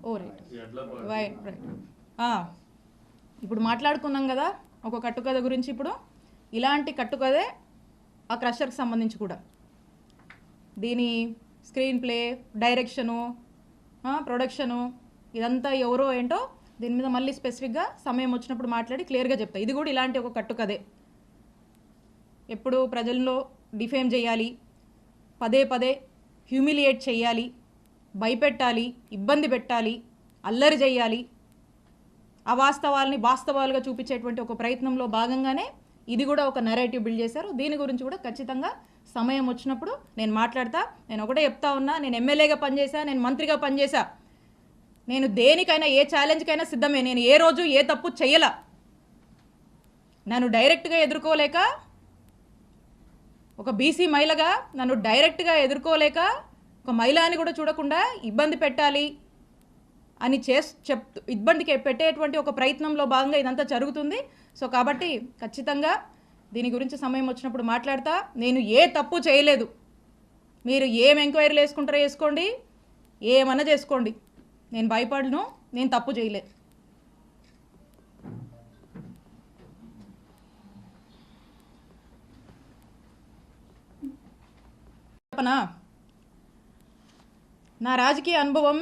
ఓ right right right. ఇప్పుడు మాట్లాడుకున్నాం కదా ఒక కట్టుకథ గురించి. ఇప్పుడు ఇలాంటి కట్టుకథే ఆ క్రషర్కి సంబంధించి కూడా. దీని స్క్రీన్ ప్లే, డైరెక్షను, ప్రొడక్షను ఇదంతా ఎవరో ఏంటో దీని మీద మళ్ళీ స్పెసిఫిక్గా సమయం వచ్చినప్పుడు మాట్లాడి క్లియర్గా చెప్తా. ఇది కూడా ఇలాంటి ఒక కట్టుకథే. ఎప్పుడు ప్రజల్లో డిఫేమ్ చేయాలి, పదే పదే హ్యూమిలియేట్ చేయాలి, భయపెట్టాలి, ఇబ్బంది పెట్టాలి, అల్లరి చేయాలి, అవాస్తవాల్ని వాస్తవాలుగా చూపించేటువంటి ఒక ప్రయత్నంలో భాగంగానే ఇది కూడా ఒక నెరేటివ్ బిల్డ్ చేశారు. దీని గురించి కూడా ఖచ్చితంగా సమయం వచ్చినప్పుడు నేను మాట్లాడతా. నేను ఒకటే చెప్తా ఉన్నా, నేను ఎమ్మెల్యేగా పనిచేశా, నేను మంత్రిగా పనిచేశా, నేను దేనికైనా ఏ ఛాలెంజ్కైనా సిద్ధమే. నేను ఏ రోజు ఏ తప్పు చేయలా. నన్ను డైరెక్ట్గా ఎదుర్కోలేక, ఒక బీసీ మహిళగా నన్ను డైరెక్ట్గా ఎదుర్కోలేక, ఒక మహిళ అని కూడా చూడకుండా ఇబ్బంది పెట్టాలి అని ఇబ్బందికి పెట్టేటువంటి ఒక ప్రయత్నంలో భాగంగా ఇదంతా జరుగుతుంది. సో కాబట్టి ఖచ్చితంగా దీని గురించి సమయం వచ్చినప్పుడు మాట్లాడతా. నేను ఏ తప్పు చేయలేదు. మీరు ఏం ఎంక్వైరీలు వేసుకుంటారో వేసుకోండి, ఏమన్నా చేసుకోండి, నేను భయపడను, నేను తప్పు చేయలేదు. చెప్పనా, నా రాజకీయ అనుభవం